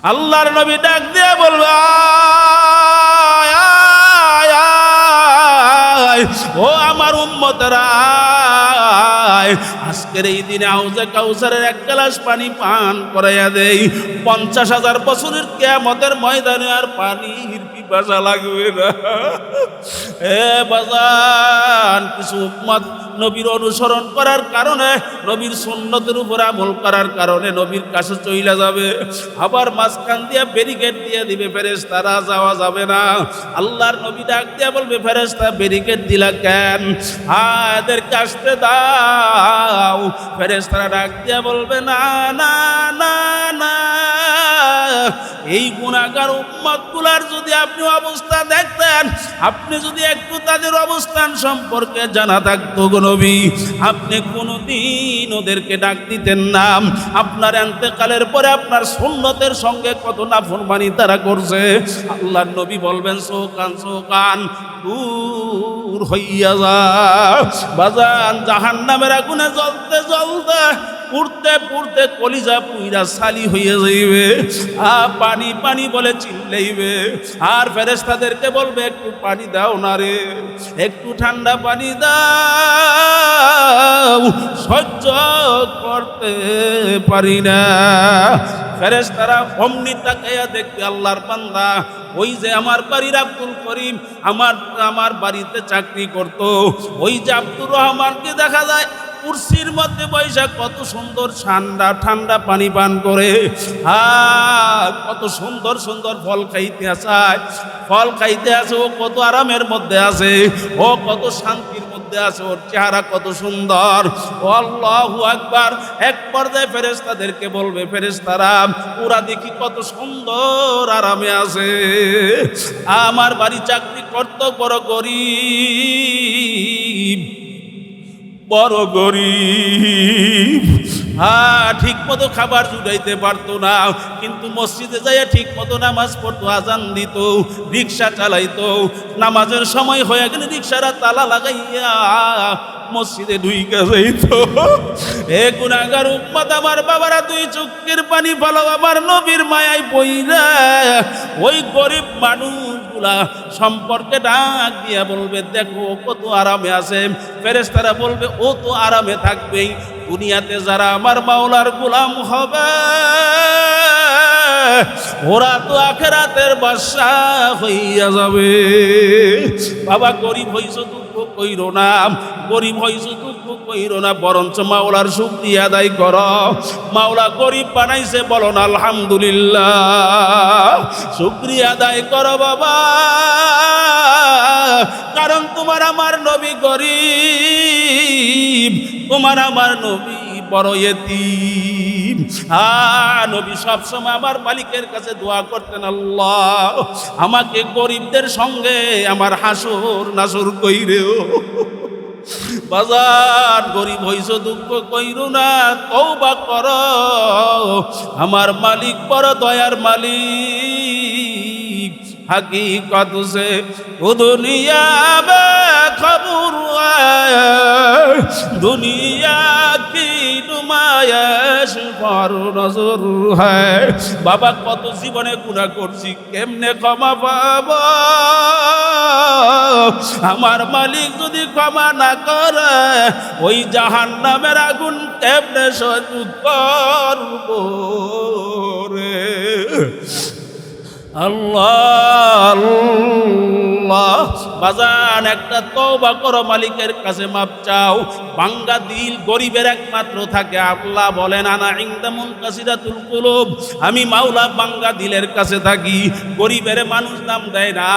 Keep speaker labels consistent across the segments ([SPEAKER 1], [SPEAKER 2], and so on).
[SPEAKER 1] আল্লাহর নবী ডাক দিয়ে বলবে, ও আমার উম্মতেরা, আজকের এই দিনে হাউজে কাউসারের এক গ্লাস পানি পান করাইয়া দেই। 50,000 বছরের কিয়ামতের ময়দানে আর পানির পিপাসা লাগবে না। এ বাজান, কিছু উম্মত নবীর অনুসরণ করার কারণে, নবীর সুন্নতের উপর আমল করার কারণে নবীর কাছে চইলা যাবে, আবার মাঝখান দিয়ে ব্যারিকেড দিয়ে দিবে, ফেরেশতারা যাওয়া যাবে না। আল্লাহর নবী ডাক দিয়ে বলবে, ফেরেশতা ব্যারিকেড দিলা কেন? এদেরকে আসতে দাও। ফেরেশতারা ডাক দিয়ে বলবে, না না না না, এই গুনাহগার উম্মতগুলার যদি আপনি অবস্থা দেখতেন, আপনি যদি একটু তাদের অবস্থান সম্পর্কে জানা থাকতো গো নবী, আপনি কোনোদিন ওদেরকে ডাক দিতেন না। আপনার ইন্তেকালের পরে আপনার সুন্নতের সঙ্গে কত নাফরমানি তারা করছে। আল্লাহর নবী বলবেন, সোকান সোকান, দূর হইয়া যা। বাজান, জাহান্নামের আগুনে জ্বলতে জ্বলতে, পুড়তে পুড়তে কলিজা পুইরা সালি হয়ে যাইবে, পানি পানি বলে চিল্লাইবে। আর ফেরেশতাদেরকে বলবে, একটু পানি দাও না রে, একটু ঠান্ডা পানি দাও, সহ্য করতে পারি না। ফেরেশতারা অমনি তাকাইয়া দেখবে, আল্লাহর বান্দা, ওই যে আমার বাড়ির আব্দুল করিম আমার বাড়িতে চাকরি করত, ওই যে আব্দুর রহমানকে দেখা যায় কুরসির মধ্যে বৈশা কত সুন্দর ঠান্ডা ঠান্ডা পানি পান করে, কত সুন্দর সুন্দর ফল খাইতে আছে, ও কত আরামের মধ্যে আছে, ও কত শান্তির মধ্যে আছে, ওর চেহারা কত সুন্দর। আল্লাহু আকবার। এক পর্যায়ে ফেরেশতাদেরকে বলবে, ফেরেশতারা, ওরা দেখি কত সুন্দর আরামে আছে, আমার বাড়ি চাকরি করত বড় গরিব, বড় গরিব, ঠিক মতো খাবার জুটাইতে পারতো না, কিন্তু মসজিদে যাইয়া ঠিক মতো নামাজ পড়তো, আজান দিত, রিক্সা চালাইতো, নামাজের সময় হয়ে গেলে রিক্সারা তালা লাগাইয়া মসজিদে ঢুইকা যাইত। এ গুনাহগার উম্মত, আমার বাবারা, দুই চোখের পানি ফেলো আমার নবীর মায়ায় পইরা ওই গরিব মানুষগুলা সম্পর্কে ডাক দিয়া বলবে, দেখো কত আরামে আছে। ফেরেশতারা বলবে, ও তো আরামে থাকবেই, দুনিয়াতে যারা আমার মাওলার গোলাম হবে, ওরা তো আখিরাতের বাদশা হইয়া যাবে। বাবা, গরিব হইছো দুঃখ কইরো না, গরিব হইছো দুঃখ কইরো না, বরঞ্চ মাওলার শুকরিয়া আদায় করো। মাওলা গরিব বানাইছে, বলো না আলহামদুলিল্লাহ, শুকরিয়া আদায় করো বাবা, কারণ তোমার আমার নবী গরিব, তোমার আমার নবী বড় ইতিম। নবী সবসময় আমার মালিকের কাছে দোয়া করতেন, আল্লাহ আমাকে গরিবদের সঙ্গে আমার হাসর নাসর কইরেও। বাজার, গরিব হইছো দুঃখ কইরো না, তওবা করো, আমার মালিক বড় দয়ার মালিক। हकीकत से वो दुनिया में खबर है, दुनिया की नुमाइश पर नजर है। बाबा कत जीवने गुनाह करছি কেমনে ক্ষমা পাবো, আমার মালিক যদি ক্ষমা না করে ওই জাহান্নামের আগুন কেমনে সহ্য করব রে। আল্লাহ আল্লাহ বাজান, একটা তওবা করো, মালিকের কাছে মাপ চাও। ভাঙ্গা দিল গরিবের একমাত্র থাকে। আল্লাহ বলেন, আনা ইনদা মুনকাসিরাতুল কুলুব, আমি মাওলা ভাঙ্গা দিলের কাছে থাকি। গরিবের মানুষ দাম দেয় না,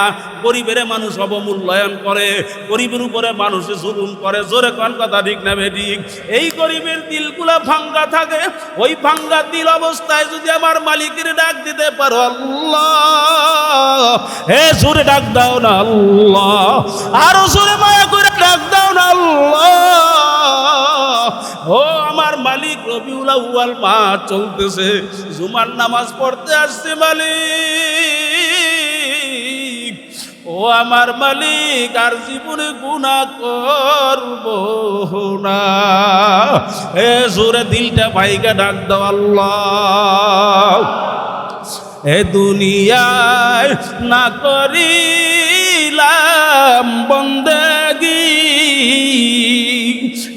[SPEAKER 1] গরিবের মানুষ অবমূল্যায়ন করে, গরিবের উপরে মানুষ জুলুম করে। জোরে কোন কথা ঠিক না বেঠিক? এই গরিবের দিলগুলা ভাঙ্গা থাকে। ওই ভাঙ্গা দিল অবস্থায় যদি আমার মালিকের ডাক দিতে পারো, আল্লাহ, হে জোরে ডাক দাও না আল্লাহ, আরো জোরে মায়া করে ডাক দাও না আল্লাহ। ও আমার মালিক, রবিউল আউয়াল মাস চলতেছে, জুমার নামাজ পড়তে আসছে মালিক। ও আমার মালিক, আর জীবনে গুনাহ করব না। এ জোরে দিলটা ভাইগা ডাক দাও আল্লাহ। এ দুনিয়ায় না করিলাম বন্দেগি,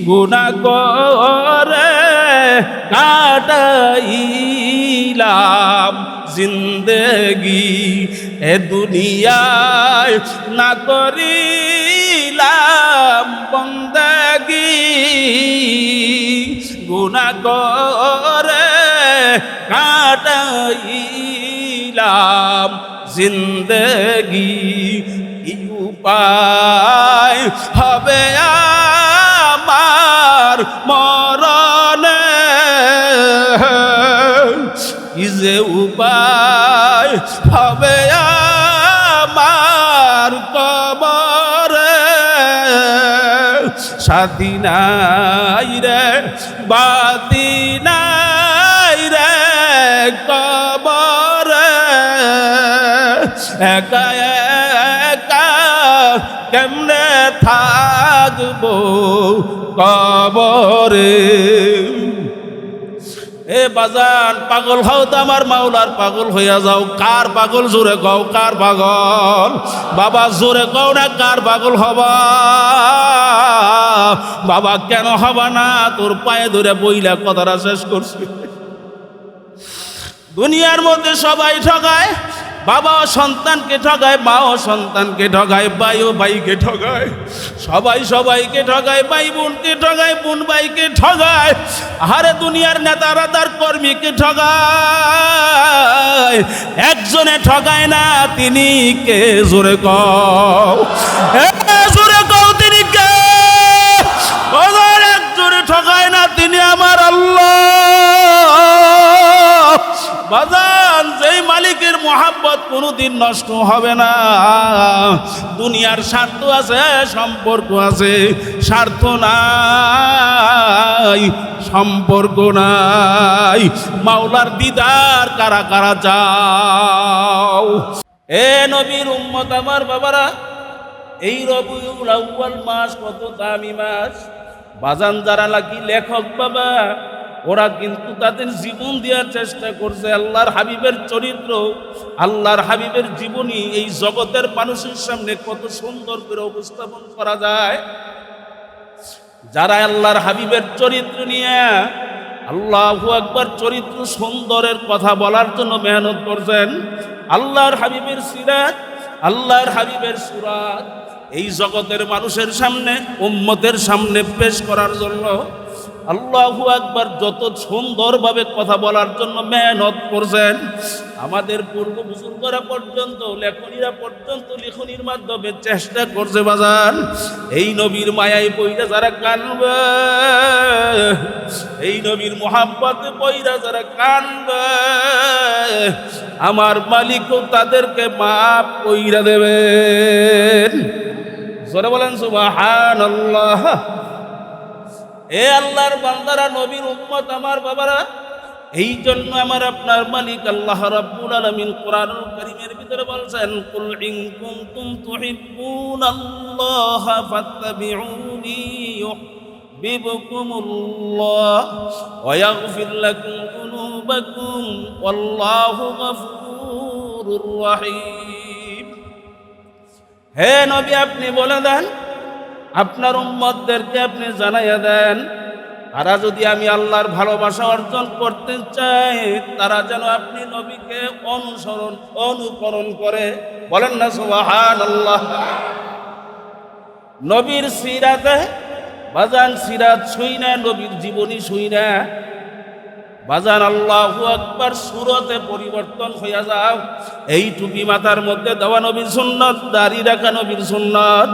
[SPEAKER 1] গুনাহ করে কাটাইলাম জিন্দেগি। এ দুনিয়ায় না করিলাম বন্দেগি, গুনাহ করে কাটাইলাম জিন্দেগি। কি উপায় হবে আমার মরণে, কি যে উপায় হবে আমার কবরে, সাথী নাই রে বাতি নাই রে কবরে, একা একা কেমনে থাকবো কবরে। এ বাজান, পাগল হও তো আমার মাওলার পাগল হইয়া যাও। কার পাগল জোরে কও, কার পাগল? বাবা জোরে কও না, কার পাগল হবা? বাবা কেন হবা না? তোর পায়ে ধরে বইলা কথাটা শেষ করছি। দুনিয়ার মধ্যে সবাই ঠগায়, বাবাও সন্তানকে ঠগায়, মাও সন্তানকে ঠগায়, ভাইও ভাইকে ঠগায়, সবাই সবাইকে ঠগায়, ভাই বোনকে ঠগায়, বোন ভাইকে ঠগায়। আরে দুনিয়ার নেতারা তার কর্মীকে ঠগায়, একজনে ঠগায় না, তিনি কে? জোরে কও, জোরে কও, তিনি কে? একজনে ঠগায় না, তিনি আমার আল্লাহ। বাজান, যেই মালিকের মোহাব্বত কোনোদিন নষ্ট হবে না। দুনিয়ার স্বার্থ আছে, সম্পর্ক আছে, স্বার্থ নাই, সম্পর্ক নাই। মাওলার দিদার কারা কারা চাও? এ নবীর উম্মত আমার বাবারা, এই রবিউল আউয়াল মাস কত দামি মাস। বাজান, যারা লাগি লেখক বাবা, ওরা কিন্তু তাদের জীবন দেওয়ার চেষ্টা করছে। আল্লাহর হাবিবের চরিত্র, আল্লাহর হাবিবের জীবনী এই জগতের মানুষের সামনে কত সুন্দর করে উপস্থাপন করা যায়। যারা আল্লাহর হাবিবের চরিত্র নিয়ে, আল্লাহু আকবার, চরিত্র সুন্দরের কথা বলার জন্য মেহনত করছেন, আল্লাহর হাবিবের সিরাত, আল্লাহর হাবিবের সুরাত এই জগতের মানুষের সামনে, উম্মতের সামনে পেশ করার জন্য আল্লাহু আকবার যত সুন্দরভাবে কথা বলার জন্য মেহনত করছেন। আমাদের পূর্ব বুজুর্গরা পর্যন্ত, লেখনীরা পর্যন্ত লিখনির মাধ্যমে চেষ্টা করছে। বাজান, এই নবীর মায়ায় পইরা যারা কানবে, এই নবীর মোহাব্বতে পইরা যারা কানবে, আমার মালিকও তাদেরকে মাফ কইরা দেবেন। জোরে বলেন সুবহানাল্লাহ। এ আল্লাহর বান্দারা, নবীর উম্মত আমার বাবারা, এই জন্য আমার আপনার মালিক আল্লাহ রাব্বুল আলামিন কোরআনুল কারীমের ভিতরে বলছেন, কুল ইন কুনতুম তুহিব্বুনাল্লাহা ফাত্তাবিউনি ইউহিব্বুকুমুল্লাহ ওয়া ইয়াগফির লাকুম যুনুবাকুম ওয়াল্লাহু গফুরুর রহিম। হে নবী, আপনি বলে দেন, আপনার উম্মতদেরকে আপনি জানাইয়া দেন, তারা যদি আমি আল্লাহর ভালোবাসা অর্জন করতে চায়, তারা যেন আপনি নবীকে অনুকরণ করে। বলেন না সুবহানাল্লাহ। নবীর সিরাতে বাজান, সিরাত শুই না, নবীর জীবনী শুই না বাজান, আল্লাহু আকবার, সুরতে পরিবর্তন হইয়া যাও। এই টুপি মাথার মধ্যে দেওয়া নবীর সুন্নত, দাড়ি রাখা নবীর সুন্নত,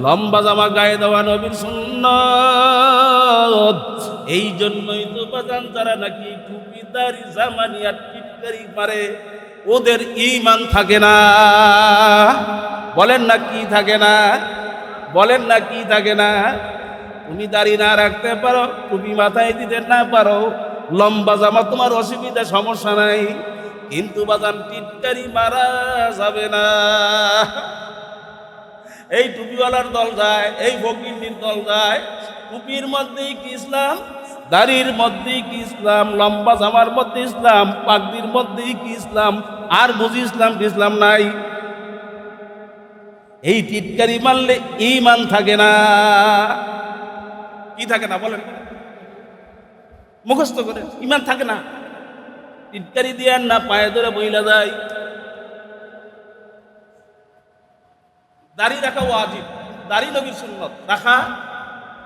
[SPEAKER 1] লম্বা জামা গায়ে দেওয়া নবীর সুন্নত। এই জন্যই তো বাজান, যারা নাকি টুপি দাড়ি জামা নিয়ে টিটকারি মারে, ওদের ঈমান থাকে না। বলেন না কি থাকে না? বলেন না কি থাকে না? তুমি দাড়ি না রাখতে পারো, টুপি মাথায় দিতে না পারো, লম্বা জামা তোমার অসুবিধা, সমস্যা নাই, কিন্তু বাজান টিটকারি মারা যাবে না। এই টুপিওয়ালার দল যায়, এই ফকিরনির দল যায়, টুপির মধ্যেই কি ইসলাম, দাড়ির মধ্যেই কি ইসলাম, লম্বা জামার মধ্যে ইসলাম, পাগড়ির মধ্যেই কি ইসলাম, আর বুঝি ইসলাম কি ইসলাম নাই? এই টিটকারি মারলে ঈমান থাকে না। কি থাকে না বলেন? মুখস্থ করে ঈমান থাকে না। টিটকারি দিয়ে না পায়ে ধরে বইলা যায়। দাড়ি রাখা ওয়াজিব, দাড়ি নবীর সুন্নত। রাখা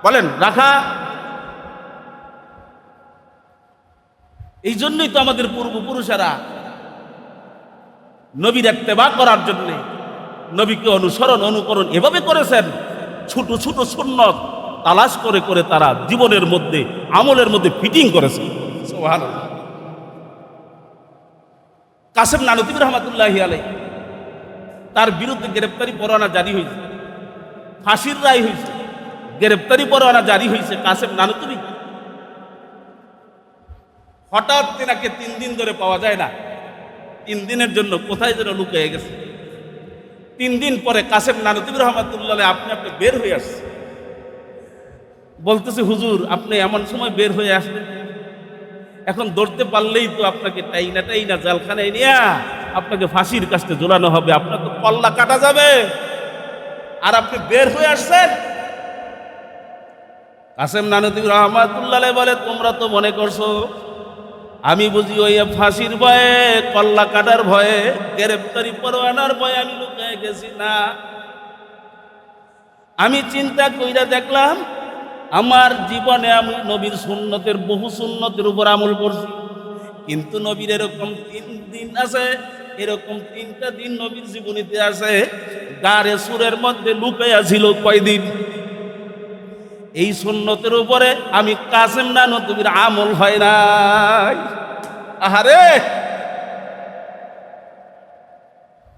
[SPEAKER 1] বলেন, রাখা। এই জন্যই তো আমাদের পূর্বপুরুষেরা নবীর ইত্তেবা করার জন্যে, নবীকে অনুসরণ অনুকরণ এভাবে করেছেন। ছোট ছোট সুন্নত তালাশ করে করে তারা জীবনের মধ্যে আমলের মধ্যে ফিটিং করেছে। সুবহানাল্লাহ। কাসেম নানুতুবি রহমাতুল্লাহি আলাইহি, তার বিরুদ্ধে গ্রেপ্তারি পরোয়ানা জারি হয়েছে, ফাঁসির রায় হয়েছে, গ্রেপ্তারি পরোয়ানা জারি হয়েছে কাসেম নানুতুবি। হঠাৎ তেনাকে 3 দিন ধরে পাওয়া যায় না। 3 দিনের জন্য কোথায় যেন লুকিয়ে গেছে। 3 দিন পরে কাসেম নানুতুবি রহমাতুল্লাহ আপনি বের হয়ে আসছে। বলতেছে, হুজুর আপনি এমন সময় বের হয়ে আসলেন, এখন ধরতে পারলেই তো আপনাকে টাইনা টাইনা জালখানায় নিয়ে আপনাকে ফাঁসির কাছে ঝোলানো হবে, আপনার তো কল্লা কাটা যাবে, আর আপনি বের হয়ে আসছেন। কাসেম নানুতুবি রহমাতুল্লাহ বলে, তোমরা তো মনে করছো আমি বুঝি ওই ফাঁসির ভয়ে, কল্লা কাটার ভয়ে, গ্রেপ্তারি পরোয়ানার ভয়ে আমি লুকিয়ে গেছি। না, আমি চিন্তা কইরা দেখলাম আমার জীবনে আমি নবীর সুন্নতের, বহু সুন্নতের উপর আমল করছি, কিন্তু নবীর এরকম 3 দিন আছে, এরকম 3টা দিন নবীর জীবনীতে আছে গারে সুরের মধ্যে লুকাইয়া ছিল কয়দিন। এই সুন্নতের উপরে আমি কাসেম নানুতুবির আমল হয় নাই। আহারে,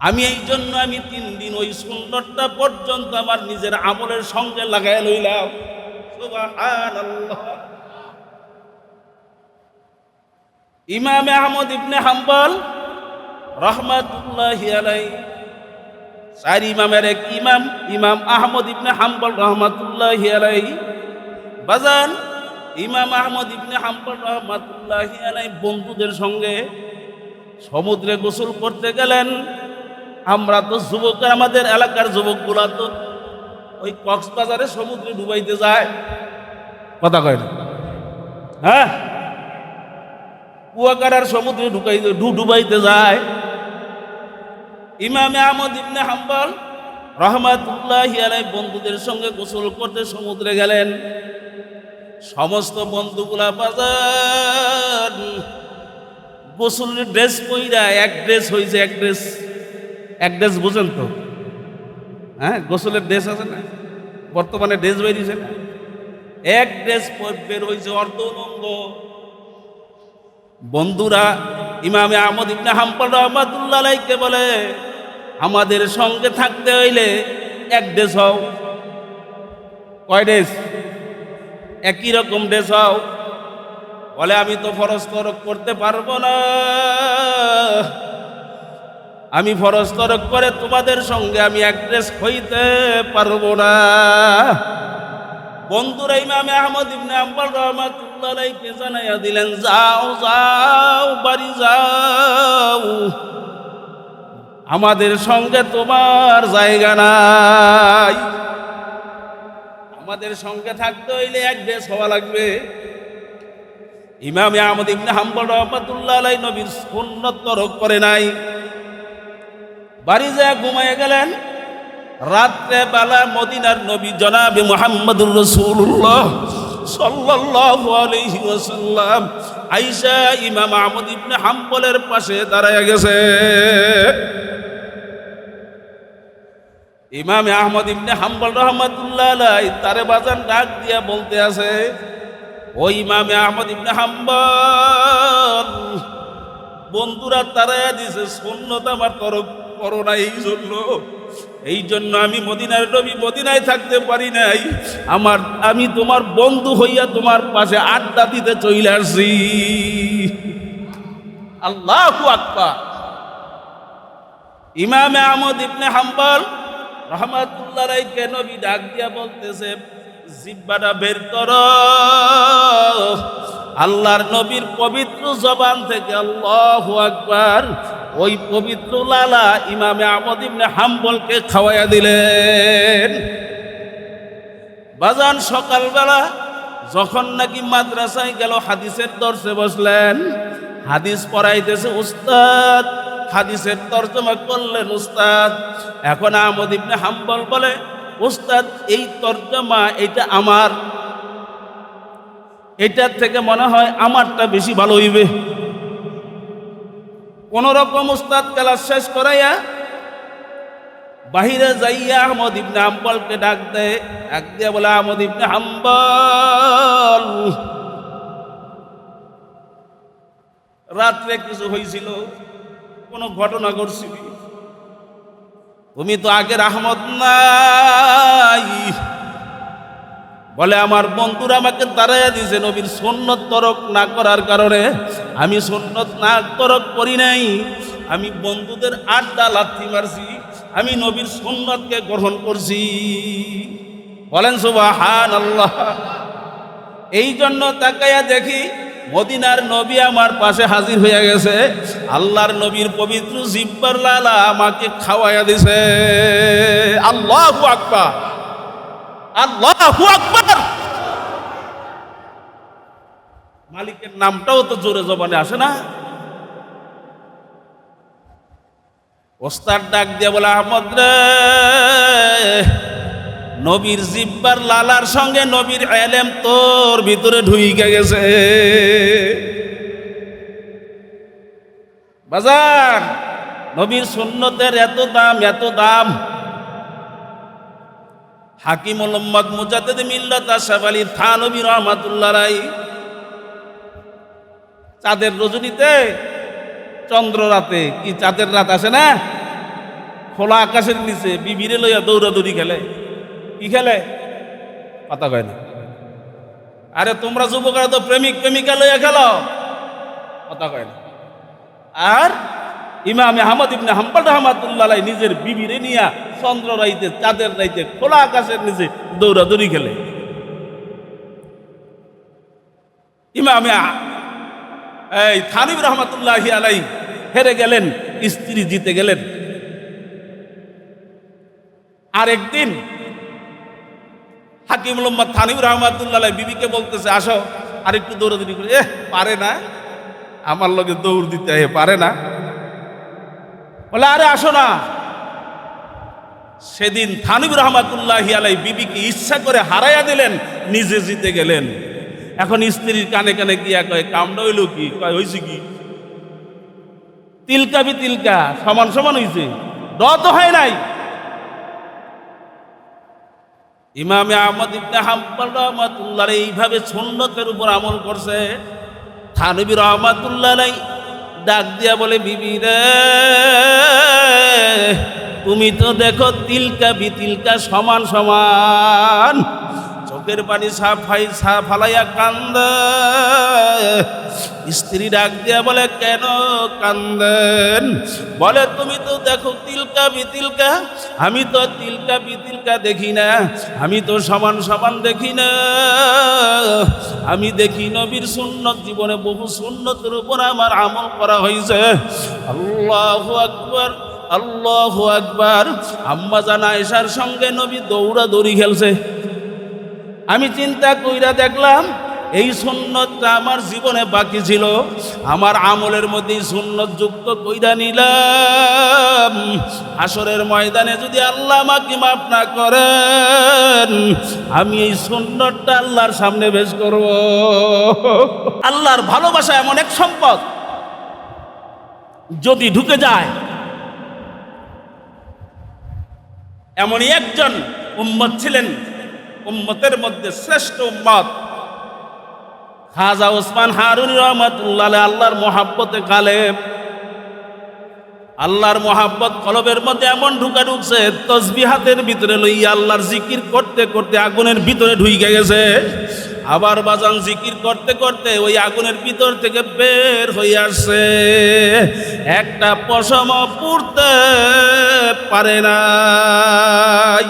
[SPEAKER 1] আমি এই জন্য আমি 3 দিন ওই সুন্নতটা পর্যন্ত আমার নিজের আমলের সঙ্গে লাগাই লইলাম। সুবহানাল্লাহ। ইমাম আহমদ ইবনে হাম্বল রহমাতুল্লাহি আলাইহি, 4 ইমামের এক ইমাম, ইমাম আহমদ ইবনে হাম্বল রহমাতুল্লাহি আলাইহি। বাজান, ইমাম আহমদ ইবনে হাম্বল রহমাতুল্লাহি আলাইহি বন্ধুদের সঙ্গে সমুদ্রে গোসল করতে গেলেন। আমরা তো যুবক, আমাদের এলাকার যুবকগুলা তো ওই কক্সবাজারে সমুদ্রে ডুবাইতে যায়, কথা কয় না? হ্যাঁ, কুয়াকাটার সমুদ্রে ডুবাইতে যায়। ইমাম আহমদ ইবনে হাম্বল রহমাতুল্লাহি আলাইহি বন্ধুদের সঙ্গে গোসল করতে সমুদ্রে গেলেন। সমস্ত বন্ধুগুলা বাজার গোসলের ড্রেস পইরা, এক ড্রেস হয়েছে, এক ড্রেস বুঝেন তো? হ্যাঁ, গোসলের ড্রেস আছে না, বর্তমানে ড্রেস বেরিয়েছে না, এক ড্রেস বের হয়েছে অর্ধনঙ্গ। বন্ধুরা ইমামে আহমদ ইবনে হাম্বল রহমাতুল্লাহ আলাইহিকে বলে, আমাদের সঙ্গে থাকতে হইলে এক ড্রেস হও। কয় ড্রেস? একই রকম ড্রেস হও। বলে, আমি তো ফরজ তরক করতে পারবো না, আমি ফরজ তরক করে তোমাদের সঙ্গে আমি এক ড্রেস হইতে পারবো না। বন্ধুরা ইমামে আহমদ ইবনে হাম্বল রহমাতুল্লাহ আলাইহিকে জানাইয়া দিলেন, যাও যাও, বাড়ি যাও, আমাদের সঙ্গে তোমার জায়গা নাই। আমাদের সঙ্গে থাকতে হইলে এক ড্রেস হওয়া লাগবে। ইমামে আহমদ ইবনে হাম্বল রহমাতুল্লাহ আলাইহি নবীর সুন্নত তরক করে নাই, বাড়ি যায় ঘুমাইয়া গেলেন। রাত্রে বেলা মদিনার নবী জনাবে মুহাম্মদুর রাসূলুল্লাহ সাল্লাল্লাহু আলাইহি ওয়াসাল্লাম আয়েশা ইমাম আহমদ ইবনে হাম্বলের পাশে দাঁড়ায় গেছে। ইমাম আহমদ ইবনে হাম্বল রহমাতুল্লাহ আলাইহি তারে বাজান ডাক দিয়া বলতে আছে, ও ইমাম আহমদ ইবনে হাম্বল, বন্ধুরা তারায়া দিছে, সুন্নত আমার তরফ করো না, এই জন্য আমি মদিনার নবী মদিনায় থাকতে পারি নাই। আমি তোমার বন্ধু হইয়া তোমার পাশে আড্ডা দিতে চলে আসছি। আল্লাহু আকবার। ইমাম আহমদ ইবনে হাম্বল রহমাতুল্লাহ আলাইহি নবী ডাক দিয়া বলতেছে, জিহ্বাটা বের করো। আল্লাহর নবীর পবিত্র জবান থেকে আল্লাহু আকবার ওই পবিত্র লালা ইমামে আহমদ ইবনে হাম্বলকে খাওয়াইয়া দিলেন। বাজান সকালবেলা যখন নাকি মাদ্রাসায় গেল, হাদিসের দর্শে বসলেন, হাদিস পড়াইতেছে উস্তাদ, হাদিসের তর্জমা করলেন উস্তাদ। এখন আহমদ ইবনে হাম্বল বলে, উস্তাদ এই তর্জমা এটা আমার, এটার থেকে মনে হয় আমারটা বেশি ভালো হইবে। কোন রকম উস্তাদ ক্লাস শেষ করাইয়া বাহিরে যাইয়া আহমদ ইবনে হাম্বলকে ডাক দেয়, ডাক দিয়া বলে, আহমদ ইবনে হাম্বল, রাত্রে কিছু হয়েছিল, কোন ঘটনা ঘটছিল? তুমি তো আগের আহমদ নাই। বলে, আমার বন্ধুরা আমাকে দাঁড়াইয়া দিয়েছে নবীর সুন্নত তরক না করার কারণে। আমি সুন্নত না তরক করি নাই, আমি বন্ধুদের আড্ডা লাথি মারছি, আমি নবীর সুন্নতকে গ্রহণ করছি। বলেন সুবহানাল্লাহ। এই জন্য তাকাইয়া দেখি মদিনার নবী আমার পাশে হাজির হয়ে গেছে, আল্লাহর নবীর পবিত্র জিব্বার লালা আমাকে খাওয়াইয়া দিছে। আল্লাহু আকবার, আল্লাহু আকবার। মালিকের নামটাও তো জোরে জবানে আসে না। ওস্তাদ ডাক দিয়া বলে, আহমদ রে, নবীর জিব্বার লালার সঙ্গে নবীর ইলম তোর ভিতরে ঢুইকে গেছে। বাজার নবীর সুন্নতের এত দাম, এত দাম। হাকিম মোহাম্মদ মুজাদ্দিদ মিল্লাত আশরাফ আলী থানভী রাহমাতুল্লাহ আলাইহি চাঁদের রজনীতে, চন্দ্র রাতে, কি চাঁদের রাত আসে না, খোলা আকাশের নিচে বিবিরে লইয়া দৌড়াদৌড়ি খেলে। কি খেলে? কথা কয় না। আরে তোমরা যুবকরা তো প্রেমিক প্রেমিকা লইয়া খেলো, কথা কয় না। আর ইমামে আহমদ ইবনে হাম্বল রাহমাতুল্লাহ আলাইহি নিজের বিবিরে নিয়া চন্দ্র রাইতে, চাঁদের রাইতে, খোলা আকাশের নিচে দৌড়াদৌড়ি খেলে। ইমামে এই থানভী রাহমাতুল্লাহি আলাইহি হেরে গেলেন, স্ত্রী জিতে গেলেন। আর একদিন হাকিম মোহাম্মদ থানভী রাহমাতুল্লাহ আলাইহি বিবিকে বলতেছে, আসো আর একটু দৌড়াদৌড়ি করে। পারে না, আমার লগে দৌড় দিতে পারে না। বলে, আরে আসো না। সেদিন থানভী রাহমাতুল্লাহি আলাইহি বিবিকে ইচ্ছা করে হারাইয়া দিলেন, নিজে জিতে গেলেন। এখন স্ত্রীর কানে কানে গিয়া কয়, কামটা হইল কি? কয়, হয়েছে কি? তিলকা বি তিলকা, সমান সমান হয়েছে, ড তো হয় নাই। ইমামে আহমদ ইবনে হাম্বল রাহমাতুল্লাহ আলাইহি এইভাবে সুন্নতের উপর আমল করছে। থানভী রাহমাতুল্লাহ আলাইহি ডাক দিয়া বলে, বিবি রে, তুমি তো দেখো তিলকা বি তিলকা, সমান সমান। চোখের পানি ফালাইয়া কান্দে। স্ত্রী ডাক দিয়া বলে, কেন কান্দেন? বলে, তুমি তো দেখো তিলকা বি তিলকা, আমি তো তিলকা বি তিলকা দেখি না, আমি তো সমান সমান দেখি না। আমি দেখি নবীর সুন্নত, জীবনে বহু সুন্নতের উপর আমার আমল করা হয়েছে। আল্লাহু আকবার, আল্লাহু আকবার। আম্মা জান আয়েশার সঙ্গে নবী দৌড়াদৌড়ি খেলছে। আমি চিন্তা কইরা দেখলাম এই সুন্নতটা আমার জীবনে বাকি ছিল, আমার আমলের মধ্যে সুন্নত যুক্ত কইরা নিলাম। হাসরের ময়দানে যদি আল্লাহ আমাকে মাফ না করেন, আমি এই সুন্নতটা আল্লাহর সামনে পেশ করব। আল্লাহর ভালোবাসা এমন এক সম্পদ, যদি ঢুকে যায়, এমনই একজন উম্মত ছিলেন, উম্মতের মধ্যে শ্রেষ্ঠ উম্মত খাজা ওসমান হারুনী রাহমাতুল্লাহ আলাইহি। আল্লাহর মহাব্বতে গালেব, আল্লাহর মহাব্বত কলবের মধ্যে এমন ঢুকছে, তসবিহ হাতের ভিতরে লইয়া আল্লাহর জিকির করতে করতে আগুনের ভিতরে ঢুইকে গেছে। আবার বাজান জিকির করতে করতে ওই আগুনের ভিতর থেকে বের হয়ে আসছে, একটা পশম পুড়তে পারে নাই।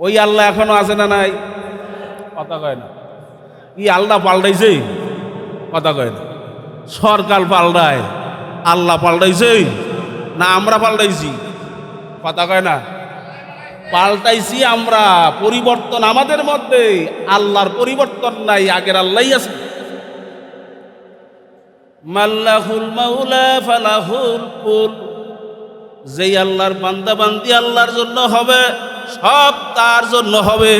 [SPEAKER 1] ওই আল্লাহ এখনো আছে না নাই? কথা কয় না। কি আল্লাহ পাল্টাইছে? কথা কয় না। সরকার পাল্টায়, আল্লাহ পাল্টাইছে না আমরা পাল্টাইছি? কথা কয় না। পাল্টাইছি আমরা, পরিবর্তন আমাদের মধ্যে, আল্লাহর পরিবর্তন নাই, আগের আল্লাহই আছে। মাল্লাহুল মাওলা ফালাহুল কুল, যেই আল্লাহর বান্দা বান্দি আল্লাহর জন্য হবে, সব তার জন্য হবে।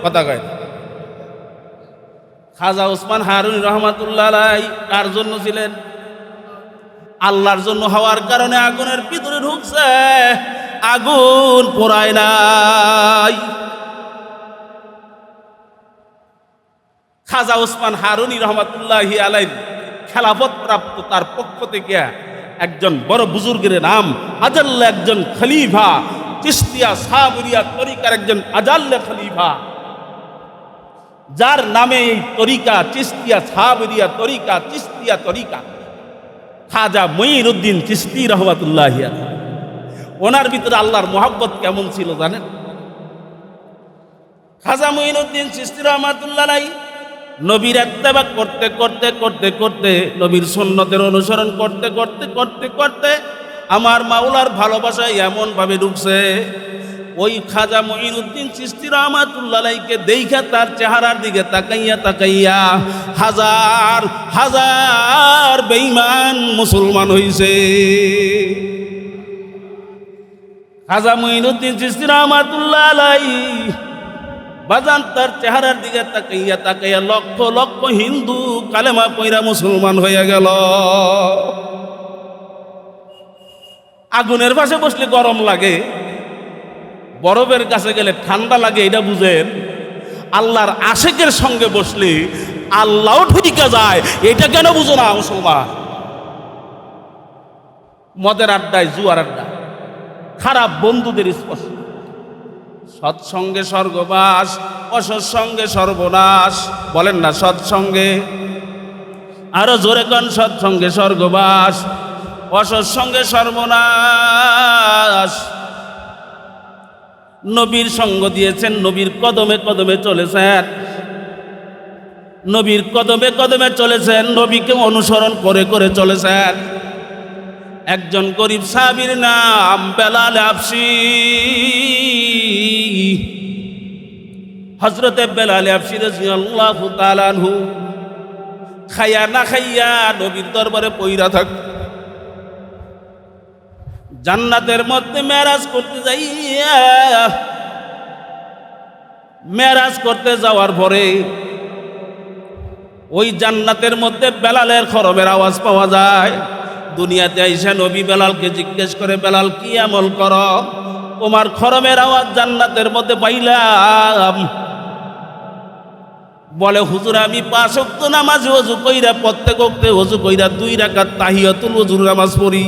[SPEAKER 1] কথা কয় না। খাজা ওসমান হারুনি রহমাতুল্লাহ আলাইহি কার জন্য ছিলেন? আল্লাহর জন্য হওয়ার কারণে আগুনের ভিতরে ঢুকছে, আগুন পোড়ায় নাই। খাজা ওসমান হারুনি রহমাতুল্লাহি আলাইহি খেলাফত প্রাপ্ত তার পক্ষ থেকে একজন বড় বুজুর্গের নাম আজাল্লা, একজন খলিফা, চিশতিয়া সাবরিয়া তরিকার একজন আজাল্লা খলিফা, যার নামে এই তরিকা চিশতিয়া সাবরিয়া তরিকা, চিশতিয়া তরিকা, খাজা মুঈনুদ্দিন চিশতি রহমাতুল্লাহি আলাইহি। ওনার ভিতরে আল্লাহর মোহাব্বত কেমন ছিল জানেন? খাজা মুঈনুদ্দিন চিশতি রহমাতুল্লাহি আলাইহি নবীর ইত্তেবা করতে করতে করতে করতে, নবীর সুন্নতের অনুসরণ করতে করতে করতে করতে আমার মাওলার ভালোবাসায় এমন ভাবে ঢুকছে, ওই খাজা মুঈনুদ্দিন চিশতি রহমাতুল্লাহি আলাইহিকে দেখা তার চেহারার দিকে তাকাইয়া তাকাইয়া হাজার হাজার বেঈমান মুসলমান হইছে। খাজা মুঈনুদ্দিন চিশতি রহমাতুল্লাহি আলাইহি বাজান তার চেহারার দিকে তাকাইয়া তাকাইয়া লক্ষ লক্ষ হিন্দু কালেমা পয়রা মুসলমান হয়ে গেল। আগুনের পাশে বসলে গরম লাগে, বরফের কাছে গেলে ঠান্ডা লাগে, এটা বুঝেন। আল্লাহর আশেকের সঙ্গে বসলে আল্লাহও ঠুইকা যায়, এটা কেন বুঝো না মুসলমান? মদের আড্ডায়, জুয়ার আড্ডা, খারাপ বন্ধুদের স্পর্শ, সৎসঙ্গে স্বর্গবাস, অসৎসঙ্গে সর্বনাশ। বলেন না সৎসঙ্গে, আরো জোরে কোন, সৎসঙ্গে স্বর্গবাস, অসৎসঙ্গে সর্বনাশ। নবীর সঙ্গ দিয়েছেন, নবীর কদমে কদমে চলেছেন, নবীর কদমে কদমে চলেছেন, নবীকে অনুসরণ করে করে চলেছেন। একজন গরিব সাহাবীর নাম বেলাল হাবশী। হযরতে বেলাল হাবশী রাদিয়াল্লাহু তাআলা আনহু খাইয়া না খাইয়া নবীর দরবারে পইরা থাকত। জান্নাতের মধ্যে মেরাজ করতে যাইয়া, মেরাজ করতে যাওয়ার পরে ওই জান্নাতের মধ্যে বেলালের খরমের আওয়াজ পাওয়া যায়। দুনিয়াতে আইসা নবী বেলালকে জিজ্ঞেস করে, বেলাল কি আমল করো, তোমার খরমের আওয়াজ জান্নাতের মধ্যে পাইলাম। বলে হুজুর আমি 5 ওয়াক্ত নামাজ ওযু কইরা, প্রত্যেক ওয়াক্তে ওযু কইরা 2 রাকাত তাহিয়াতুল ওযুর নামাজ পড়ি,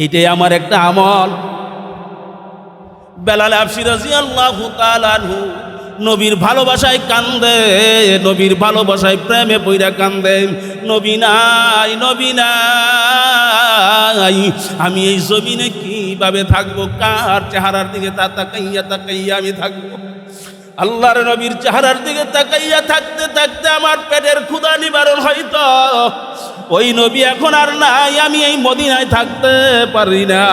[SPEAKER 1] এইটাই আমার একটা আমল। বেলাল হাবশী রাদিয়াল্লাহু তাআলা আনহু নবীর ভালোবাসায় কান্দে, নবীর ভালোবাসায় প্রেমে পইরা কান্দে। নবী নাই, নবী নাই, আমি এই জমিনে কিভাবে থাকবো? কার চেহারার দিকে তাকাইয়া তাকাইয়া আমি থাকবো? আল্লাহর নবীর চেহারার দিকে তাকাইয়া থাকতে থাকতে আমার পেটের ক্ষুধা নিবারণ হইতো। ওই নবী এখন আর নাই, আমি এই মদিনায় থাকতে পারি না।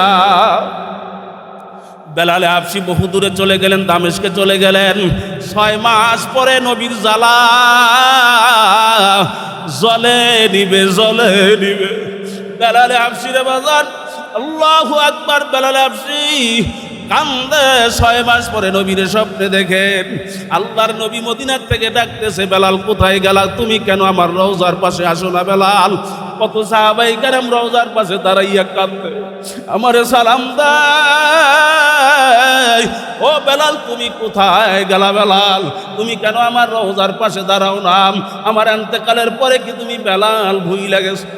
[SPEAKER 1] বেলাল হাবশী বহু দূরে চলে গেলেন, দামেস্কে চলে গেলেন। 6 মাস পরে নবীর জ্বালা জ্বলে নিবে, জ্বলে নিবে। বেলাল হাবশী রে বাজান, আল্লাহু আকবার। বেলাল হাবশী কান্দে। 6 মাস পরে নবীরে স্বপ্নে দেখেন, আল্লাহর নবী মদিনার থেকে ডাকতেছে, বেলাল কোথায় গেলা? তুমি কেন আমার রওজার পাশে আসো না? বেলাল, কত সাহাবায়ে কেরাম রওজার পাশে দাঁড়াইয়া কাঁদে, আমারে সালাম দেয়। ও বেলাল, তুমি কোথায় গেলা? বেলাল, তুমি কেন আমার রওজার পাশে দাঁড়াও না? আমার ইন্তেকালের পরে কি তুমি বেলাল ভুইলা গেছো?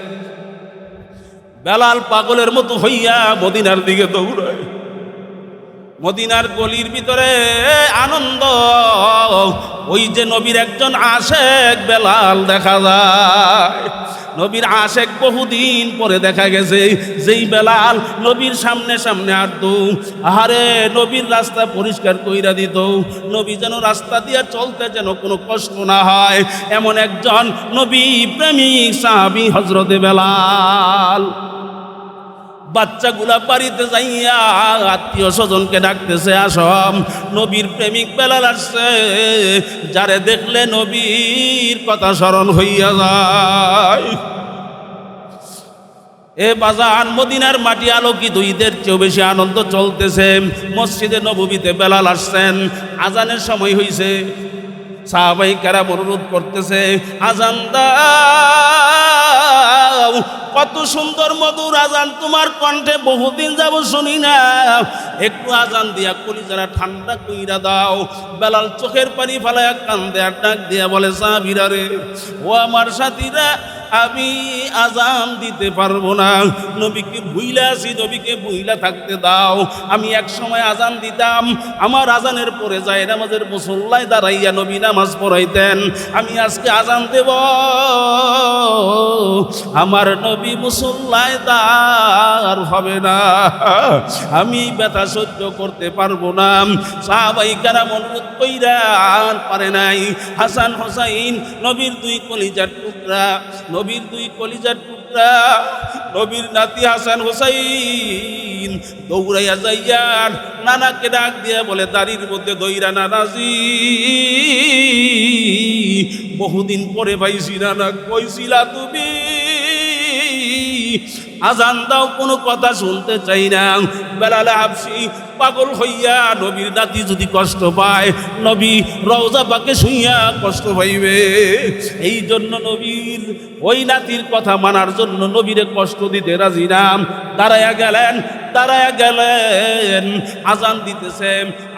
[SPEAKER 1] বেলাল পাগলের মতো হইয়া মদিনার দিকে দৌড়ায়। মদিনার গলির ভিতরে আনন্দ। ওই যে নবীর একজন আশেক বেলাল দেখা যায়, নবীর আশেক বহুদিন পরে দেখা গেছে। যেই বেলাল নবীর সামনে সামনে হাঁটতো, আহারে নবীর রাস্তা পরিষ্কার কইরা দিত, নবী যেন রাস্তা দিয়ে চলতে যেন কোনো কষ্ট না হয়, এমন একজন নবী প্রেমিক সাহাবী হযরতে বেলাল। বাচ্চাগুলা বাড়িতে যাইয়া আত্মীয় স্বজনকে ডাকতেছে, আসম নবীর প্রেমিক বেলাল আসছে। যারে দেখলে নবীর কথা স্মরণ হইয়া যায়। এ বাজান, মদিনার মাটি আলোকিত, ঈদের চেয়েও বেশি আনন্দ চলতেছে। মসজিদে নববীতে বেলাল আসছেন, আজানের সময় হইছে। সাহাবাই কেরাম অনুরোধ করতেছে, আজান দাও। কত সুন্দর মধুর আজান, তোমার কণ্ঠে বহুদিন যাব শুনি না, একটু আজান দিয়া কলিজারা ঠান্ডা কইরা দাও। বেলাল চোখের পানি ফালায়া কান্দে আর ডাক দিয়া বলে, সাহাবীরা রে, ও আমার সাথীরা, আমি আজান দিতে পারবো না, নবীকে ভুইলা আছি, নবীকে ভুইলা থাকতে দাও। আমি এক সময় আজান দিতাম, আমার আজানের পরে যায় নামাজের মুসল্লায় দাঁড়াইয়া নবী নামাজ পড়াইতেন। আমি আজকে আজান দেব, আমার নবী মুসল্লায় দাঁড় হবে না, আমি ব্যথা সহ্য করতে পারবো না। সাহাবাই কেরাম অনুরোধ কইরা আর পারে নাই। হাসান হোসাইন নবীর দুই কলিজার টুকরা, নবীর দুই কলিজার টুকরা, নবীর নাতি হাসান হোসাইন দৌড়াইয়া যাইয়া নানাকে ডাক দিয়া বলে, দাড়ির মধ্যে দইরা, নানাজি বহুদিন পরে পাইছি, নানা কইছিলা তুমি আজান দাও, কোনো কথা শুনতে চাই না। বেলাল হাবশি পাগল হইয়া, নবীর নাতি যদি কষ্ট পায়, নবী রওজা পাকে শুইয়া কষ্ট পাইবে। এই জন্য নবীর ওই নাতির কথা মানার জন্য নবীরে কষ্ট দিতে রাজি না। দাঁড়ায়া গেলেন, দাঁড়ায়া গেলেন, আজান দিতেছে,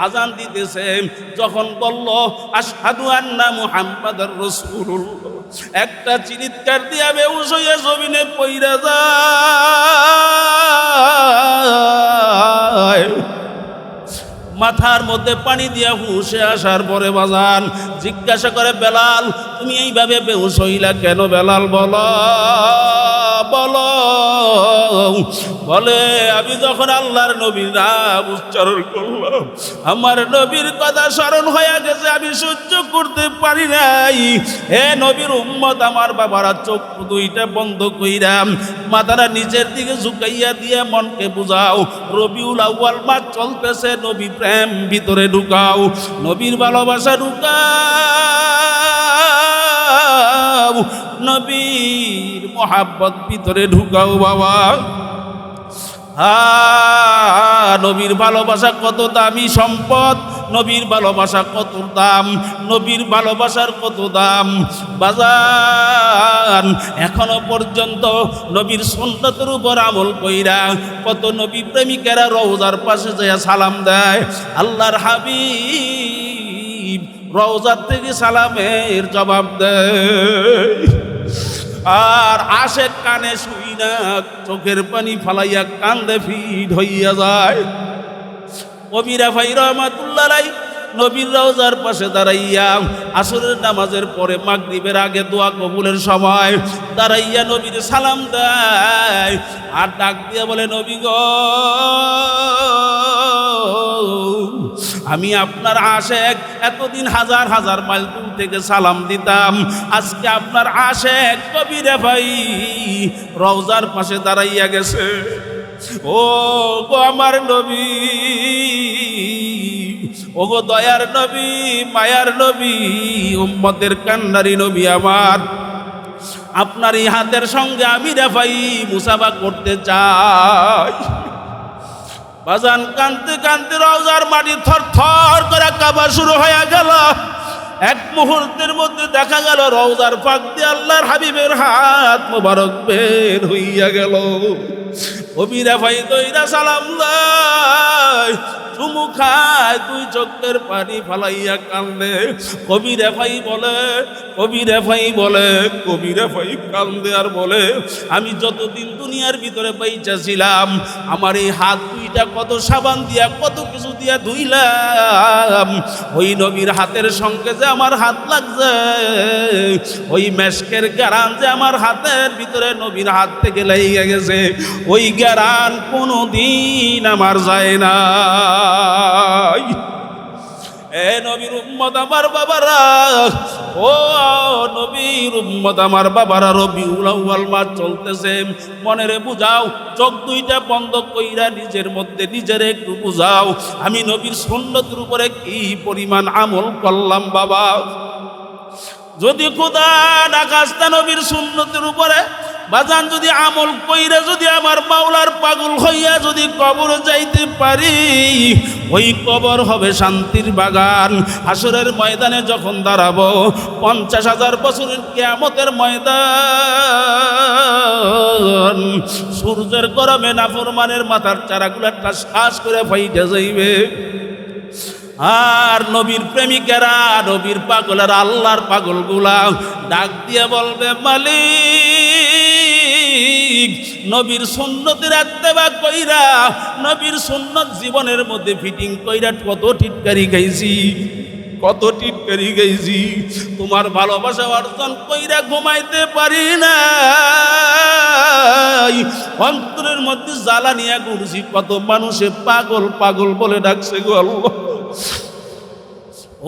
[SPEAKER 1] আজান দিতেছে। যখন বলল আশহাদু আন্না মুহাম্মাদার রাসূলুল্লাহ, একটা চিৎকার দিয়া বেহুশ হইয়া জমিনে পইরা যায়। মাথার মধ্যে পানি দিয়া হুঁশে আসার পরে বাজান জিজ্ঞাসা করে, বেলাল তুমি এইভাবে বেহুশ হইলা কেন? বেলাল বলো বলো। বলে, আমি যখন আল্লাহর নবীর নাম উচ্চারণ করলাম, আমার নবীর কথা স্মরণ হয়ে গেছে, আমি সহ্য করতে পারি নাই। হে নবীর উম্মত, আমার বাবারা চোখ দুইটা বন্ধ কইরা মাথাটা নিচের দিকে ঝুঁকাইয়া দিয়ে মনকে বুঝাও, রবিউল আউয়াল মাস চলতেছে, নবী প্রেম ভিতরে ঢুকাও, নবীর ভালোবাসা ঢুকাও, নবীর মোহাব্বত ভিতরে ঢুকাও বাবা। নবীর ভালোবাসা কত দামি সম্পদ, নবীর ভালোবাসা কত দাম, নবীর ভালোবাসার কত দাম বাজান। এখনো পর্যন্ত নবীর সুন্নতের উপর আমল কইরা কত নবী প্রেমিকেরা রওজার পাশে যায় সালাম দেয়। আল্লাহর হাবিব রওজার থেকে সালামের জবাব দেয়, আর আশেক কানে শুই না, চোখের পানি ফালাইয়া কান্দে ফিট হইয়া যায়। কবিরা ভাই রহমাতুল্লাহ আলাইহি নবীর রওজার পাশে দাঁড়াইয়া আসরের নামাজের পরে মাগরিবের আগে দোয়া কবুলের সময় দাঁড়াইয়া নবীর সালাম দেয়, আর ডাক দিয়ে বলে, নবী গো, আমি আপনার আশেক, এতদিন হাজার হাজার মাইল দূর থেকে সালাম দিতাম, আজকে আপনার আশেক কবিরা ভাই রওজার পাশে দাঁড়াইয়া গেছে। ও গো আমার নবী, ও গো দয়ার নবী, মায়ার নবী, উম্মতের কান্ডারি নবী আমার, আপনার এই হাতের সঙ্গে আমি রেফাই মুসাফা করতে চাই। বাজান কানতে কানতে রওজার মাটি থর থর করে কাঁপা শুরু হয়ে গেল। এক মুহূর্তের মধ্যে দেখা গেল রওজার ফাঁক দিয়ে আল্লাহর হাবিবের হাত মোবারক বের হইয়া গেল। কবিরা ভাই দইরা সালাম দেয়, চুমু খায়, দুই চোখের পানি ফালাইয়া কান্দে। কবি রেফাই বলে, কবি রেফাই বলে, কবি রেফাই কান্দে আর বলে, আমি যতদিন দুনিয়ার ভিতরে বাইচা ছিলাম আমার এই হাত দুইটা কত সাবান দিয়া কত কিছু দিয়া ধুইলাম, ওই নবীর হাতের সঙ্গে যে আমার হাত লাগছে, ওই মেশকের গ্যারান যে আমার হাতের ভিতরে নবীর হাত থেকে লেগে গেছে, ওই গ্যারান কোনোদিন আমার যায় না। এ নবীর উম্মত আমার বাবারা, ও নবীর উম্মত আমার বাবারা, রবিউল আউয়াল মাস চলতেছে, মনেরে বুঝাও, চোখ দুইটা বন্ধ কইরা নিজের মধ্যে নিজের একটু বুঝাও, আমি নবীর সুন্নতের উপরে কি পরিমাণ আমল করলাম বাবা। যদি খোদা না খাস্তা নবীর সুন্নতের উপরে বাজান যদি আমল কইরা যদি আমার মাওলার পাগল হইয়া যদি কবরে যাইতে পারি, ওই কবর হবে শান্তির বাগান। হাসরের ময়দানে যখন দাঁড়াবো, 50,000 বছরের কিয়ামতের ময়দান, সূর্যের গরমে নাফরমানের মাথার চারাগুলা ঠাস ঠাস করে ফাইটে যাইবে। আর নবীর প্রেমিকেরা, নবীর পাগলেরা, আল্লাহর পাগলগুলা ডাক দিয়ে বলবে, মালিক নবীর সুন্নতের ইত্তেবা কইরা, নবীর সুন্নত জীবনের মধ্যে ফিটিং কইরা কত টিটকারি গাইছি, কত টিটকারি গাইছি, তোমার ভালোবাসা অর্জন কইরা ঘুমাইতে পারি না, অন্তরের মধ্যে জ্বালা নিয়ে ঘুরছি, কত মানুষে পাগল পাগল বলে ডাকছে গো আল্লাহ।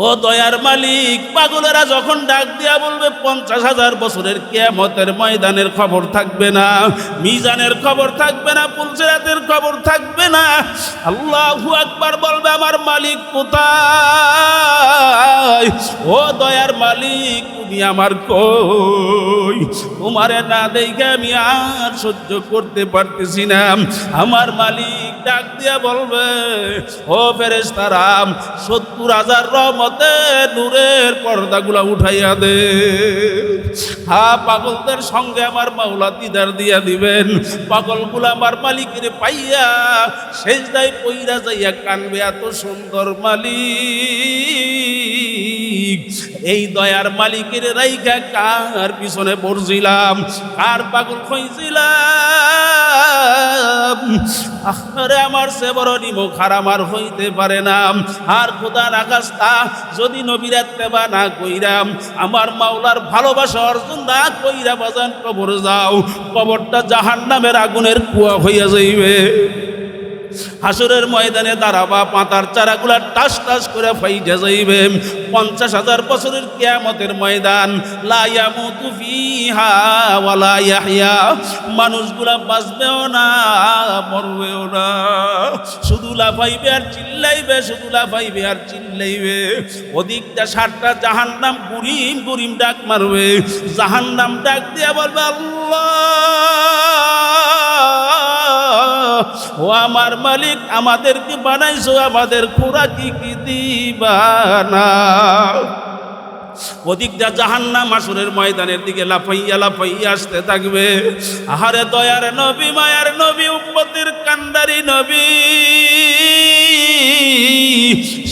[SPEAKER 1] ও দয়ার মালিক, পাগলেরা যখন ডাক দিয়া বলবে 50,000 বছরের কিয়ামতের ময়দানের খবর থাকবে না, মিজানের খবর থাকবে না, পুলসিরাতের খবর থাকবে না, আল্লাহু আকবার বলবে, আমার মালিক কোথায়? ও দয়ার মালিক, তুমি আমার কই? তোমারে না দেখে আমি আর সহ্য করতে পারতেছি না। আমার মালিক ডাক দিয়া বলবে, ও ফেরেশতারা, 70,000 রহমতের নূরের পর্দাগুলা উঠাইয়া দে। হ্যাঁ, পাগলদের সঙ্গে আমার মাওলা দিদার দিয়া দিবেন। পাগলগুলা আমার মালিকের পাইয়া সেজদায় পইরা যাইয়া কানবে, এত সুন্দর মালিক, এই দয়ার মালিকের রাইখা কার পিছনে পড়ছিলাম, কার পাগল হইছিলাম। আরে আমার সে বড় নিমক হারাম আর হইতে পারে না। আর খোদা রাখাস্তা যদি নবীর ইত্তেবা না কইরাম, আমার মাওলার ভালোবাসা অর্জন না কইরা বাজান কবরে যাও, কবরটা জাহান্নামের আগুনের কুয়া হইয়া যাইবে। হাসরের ময়দানে দাঁড়াবা, পাতার চারাগুলা টাস টাস করে ফাইটে যাইবে। 50,000 বছরের কিয়ামতের ময়দান, লা ইয়ামুতু ফিহা ওয়ালা ইয়াহইয়া, মানুষগুলা বাঁচবেও না মরবেও না, শুধু লাফাইবে আর চিল্লাইবে, শুধু লাফাইবে আর চিল্লাইবে। ওদিকটা 7টা জাহান্নাম গুরিম গুরিম ডাক মারবে, জাহান্নাম ডাক দিয়া বলবে, আল্লাহ ও আমার মালিক, আমাদেরকে বানাইছো, আমাদের খোরাকি কি দিবা না? ওদিকটা জাহান্নাম হাসরের ময়দানের দিকে লাফাইয়া লাফাইয়া আসতে থাকবে। আহারে দয়ার নবী, মায়ার নবী, উম্মতের কান্ডারি নবী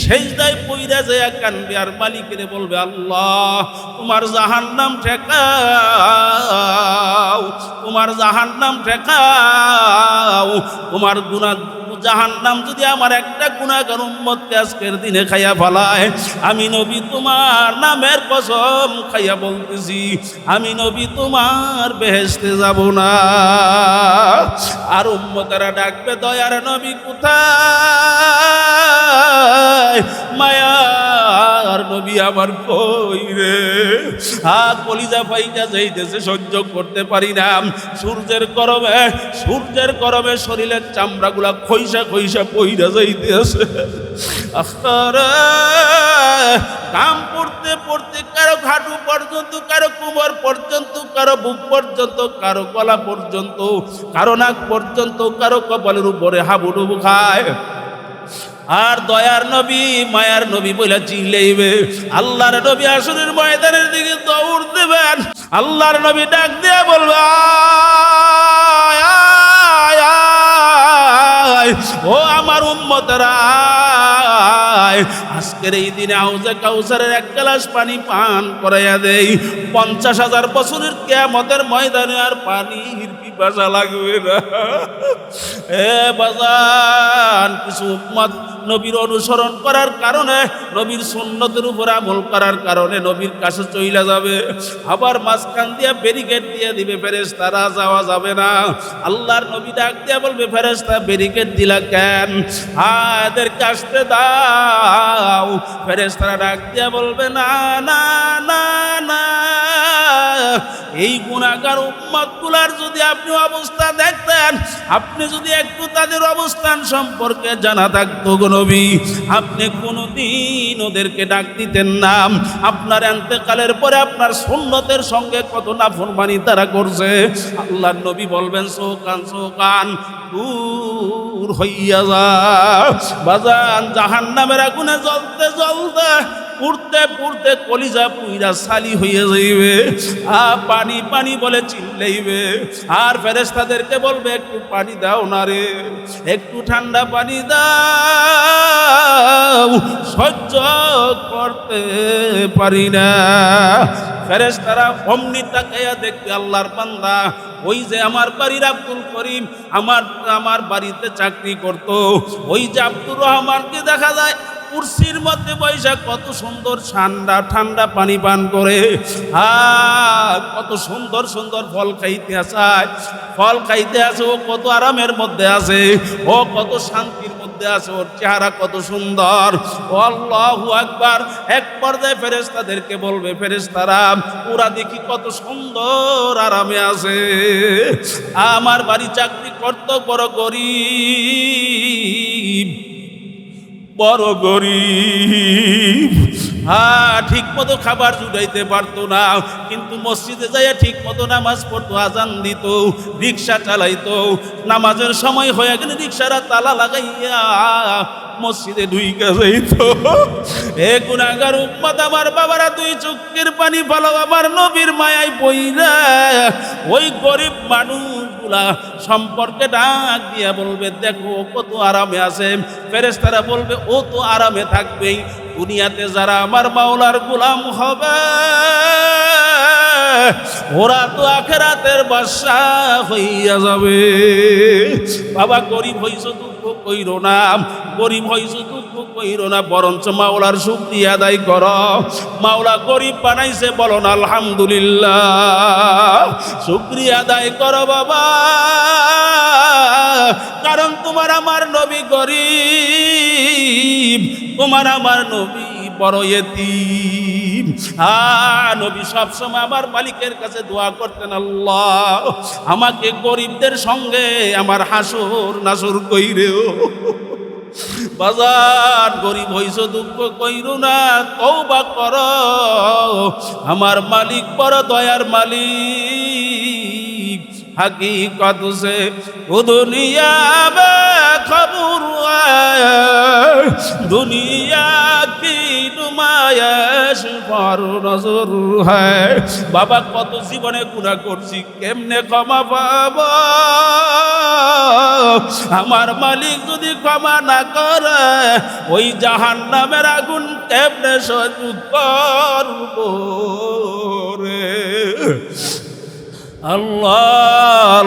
[SPEAKER 1] সেজদায় পইরা যায় কানবে আর মালিকের বলবে, আল্লাহ তোমার জাহান্নাম ঠেকাও, তোমার জাহান্নাম ঠেকাও, তোমার গুনাহ জাহান্নাম যদি আমার একটা গুনাহগার উম্মতকে আজকের দিনে খাইয়া ফেলায়, আমি নবী তোমার নামের কসম খাইয়া বলতেছি, আমি নবী তোমার বেহেশতে যাব না। আর উম্মতেরা ডাকবে, দয়ার নবী কোথায়? মায়ার নবী আমার কই রে? কলিজা ফাইটা যাইতেছে, সহ্য করতে পারি না। সূর্যের গরমে, সূর্যের গরমে শরীরের চামড়াগুলা খইসা খইসা পইরা যাইতেছে। কাম পড়তে পড়তে কারো ঘাটু পর্যন্ত, কারো কোমর পর্যন্ত, কারো বুক পর্যন্ত, কারো গলা পর্যন্ত, কারো নাক পর্যন্ত, কারো কপালের উপরে হাবুডুবু খায়। আর দয়ার নবী, মায়ার নবী বলে চিল্লাইবে। আল্লাহর নবী আসরের ময়দানের দিকে দৌড় দেবেন। আল্লাহর নবী ডাক দিয়ে বলবে, ও আমার উম্মতরা, আজকের এই দিনে হাউজে কাউসারের এক গ্লাস পানি পান করাইয়া দেই, 50,000 বছরের কিয়ামতের ময়দানে আর পানির পিপাসা লাগবে না। এ বাজান, কিছু উম্মত নবীর অনুসরণ করার কারণে, নবীর সুন্নতের উপর আমল করার কারণে নবীর কাছে চইলা যাবে, আবার মাঝখান দিয়ে ব্যারিকেড দিয়ে দিবে, ফেরেশতারা যাওয়া যাবে না। আল্লাহর নবী ডাক দিয়ে বলবে, ফেরেশতা ব্যারিকেড দিলা কেন? এদেরকে আসতে দাও। ফেরেশতারা ডাক দিয়ে বলবে, না না না না, এই গুনাহগার উম্মতগুলার যদি আপনি অবস্থা দেখতেন, আপনি যদি একটু তাদের অবস্থান সম্পর্কে জানা থাকতো গো নবী, আপনি কোনোদিন ওদেরকে ডাক দিতেন না। আপনার ইন্তেকালের পরে আপনার সুন্নতের সঙ্গে কত নাফরমানি তারা করছে। আল্লাহর নবী বলবেন, সোকান সোকান দূর হইয়া যা। বাজান, জাহান্নামের আগুনে জ্বলতে জ্বলতে পুড়তে পুড়তে কলিজা পুইরা সালি হয়ে যাইবে, পানি পানি বলে চিল্লাইবে। আর ফেরেশতাদেরকে বলবে, একটু পানি দাও না রে, একটু ঠান্ডা পানি দাও, সহ্য করতে পারি না। ফেরেশতারা অমনি তাকাইয়া দেখবে, আল্লাহর বান্দা, ওই যে আমার বাড়ির আব্দুল করিম আমার বাড়িতে চাকরি করত, ওই যে আব্দুর রহমানকে দেখা যায় কুরসির মধ্যে বৈশা কত সুন্দর ঠান্ডা ঠান্ডা পানি পান করে, কত সুন্দর সুন্দর ফল খাইতে আছে, ও কত আরামের মধ্যে আছে, ও কত শান্তির মধ্যে আছে, ওর চেহারা কত সুন্দর। আল্লাহু আকবার। এক পর্যায়ে ফেরেশতাদেরকে বলবে, ফেরেশতারা ওরা দেখি কত সুন্দর আরামে আছে, আমার বাড়ি চাকরি করত বড় গরিব, বড় গরিব, ঠিক মতো খাবার জুটাইতে পারতো না, কিন্তু মসজিদে যাইয়া ঠিক মতো নামাজ পড়তো, আজান দিত, রিক্সা চালাইতো, নামাজের সময় হয়ে গেলে রিক্সারা তালা লাগাইয়া মসজিদে ঢুইকা যাইত। এ গুনাহগার উম্মত, আমার বাবারা, দুই চোখের পানি ফেলাও আমার নবীর মায়ায় পইরা ওই গরিব মানুষগুলা সম্পর্কে ডাক দিয়া বলবে, দেখো কত আরামে আছে। ফেরেশতারা বলবে, ও তো আরামে থাকবেই, দুনিয়াতে যারা আমার মাওলার গোলাম হবে ওরা তো আখিরাতের বাদশা হইয়া যাবে। বাবা, গরিব হইছো দুঃখ কইরো না, গরিব হইছো দুঃখ কইরো না, বরঞ্চ মাওলার শুকরিয়া আদায় করো। মাওলা গরিব বানাইছে, বলো না আলহামদুলিল্লাহ, শুকরিয়া আদায় করো বাবা, কারণ তোমার আমার নবী গরিব, তোমার আমার নবী বড় ইতিম। নবী সবসময় আমার মালিকের কাছে দোয়া করতেন, আল্লাহ আমাকে গরিবদের সঙ্গে আমার হাসর নাসর কইরেও। বাজার, গরিব হইছো দুঃখ কইরো না, তওবা করো, আমার মালিক বড় দয়ার মালিক। हकीकत से वो दुनिया में खबर है, दुनिया की नुमाइश पर नजर है। बाबा कत जीवने गुनाह करছি কেমনে ক্ষমা পাবো, আমার মালিক যদি ক্ষমা না করে ওই জাহান্নামের আগুন কেমনে সহ্য করব রে। আল্লাহ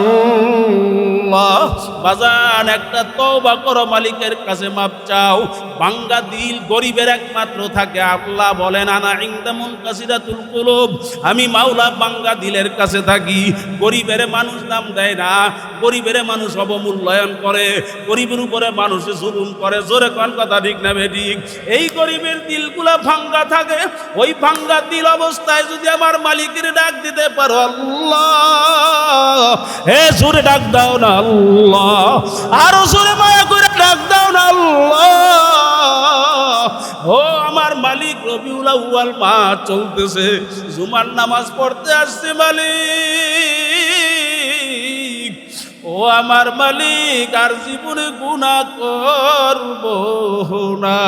[SPEAKER 1] আল্লাহ, বাজান একটা তওবা করো, মালিকের কাছে মাপ চাও। ভাঙ্গা দিল গরিবের একমাত্র থাকে। আল্লাহ বলেন, আনা ইনদা মুনকাসিরাতুল কুলুব, আমি মাওলা ভাঙ্গা দিলের কাছে থাকি। গরিবের মানুষ নাম দেয় না, গরিবের মানুষ অবমূল্যায়ন করে, গরিবের উপরে মানুষ জুলুম করে। জোরে কোন কথা ঠিক না বেঠিক? এই গরিবের দিলগুলা ভাঙ্গা থাকে। ওই ভাঙ্গা দিল অবস্থায় যদি আমার মালিকের ডাক দিতে পারো, আল্লাহ, হে জোরে ডাক দাও না আল্লাহ, আরো জোরে মায়া করে ডাক দাও না আল্লাহ। ও আমার মালিক, রবিউল আউয়াল মাস চলতেছে, জুমার নামাজ পড়তে আসছে মালিক, ও আমার মালিক, আর জীবনে গুনাহ করব না।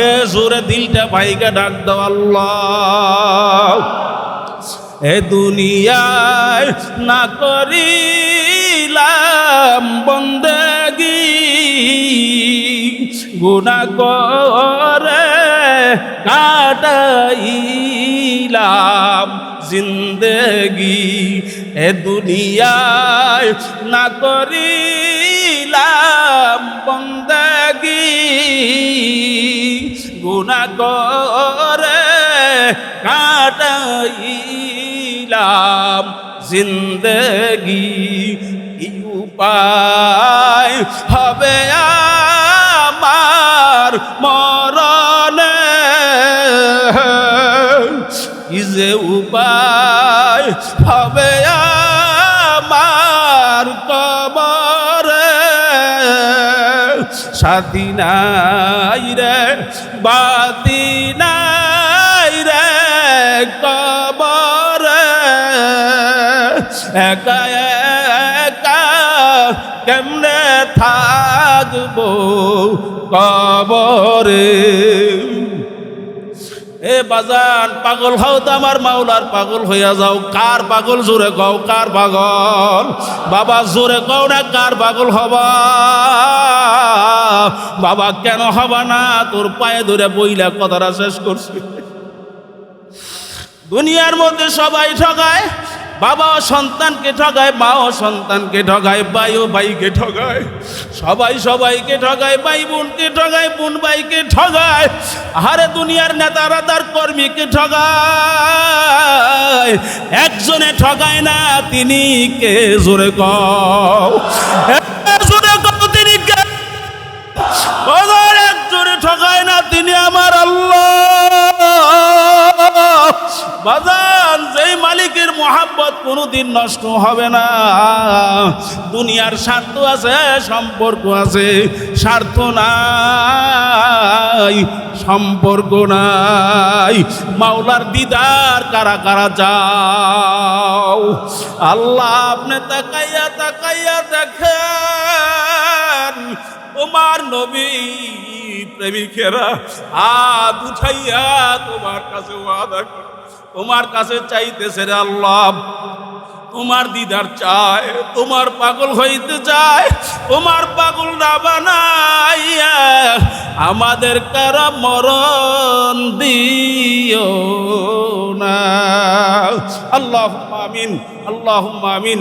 [SPEAKER 1] এ জোরে দিলটা ভাইগা ডাক দাও আল্লাহ। এ দুনিয়ায় না করিলাম বন্দেগি, গুনাহ করে কাটাইলাম জিন্দেগি, এ দুনিয়ায় না করিলাম বন্দেগি, গুনাহ করে কাটাইলাম জিন্দেগি। কি উপায় হবে আমার মরণে, কি যে উপায় হবে আমার কবরে, সাথী নাই রে বাতি নাই রে কবরে, একা একা কেমনে থাকবো কবরে। এ বাজান, পাগল হও তো আমার মাওলার পাগল হইয়া যাও। কার পাগল জোরে কও, কার পাগল? বাবা জোরে কও না, কার পাগল হবা? বাবা কেন হবা না? তোর পায়ে ধরে বইলা কথাটা শেষ করছি। দুনিয়ার মধ্যে সবাই ঠগায়, বাবাও সন্তানকে ঠগায়, মাও সন্তানকে ঠগায়, ভাইও ভাইকে ঠগায়, সবাই সবাইকে ঠগায়, ভাই বোনকে ঠগায়, বোন ভাইকে ঠগায়। আরে দুনিয়ার নেতারা তার কর্মীকে ঠগায়, একজনে ঠগায় না, তিনি কে? জোরে কও, জোরে কও, তিনি কে? একজনে ঠগায় না, তিনি আমার আল্লাহ। বাজান, যেই মালিকের মোহাব্বত কোনোদিন নষ্ট হবে না। দুনিয়ার স্বার্থ আছে, সম্পর্ক আছে, স্বার্থ নাই, সম্পর্ক নাই। মাওলার দিদার কারা কারা যাও? আল্লাহ আপনি তাকাইয়া তাকাইয়া দেখেন, তোমার নবী প্রেমিকেরা হাত উঠাইয়া তোমার কাছে ওয়াদা করে, তোমার কাছে চাইতেছে রে আল্লাহ, তোমার দিদার চায়, তোমার পাগল হইতে চায়, তোমার পাগল না বানাইয়া আমাদের কারা মরণ দিও না। আল্লাহুম্মা আমিন, আল্লাহুম্মা আমিন।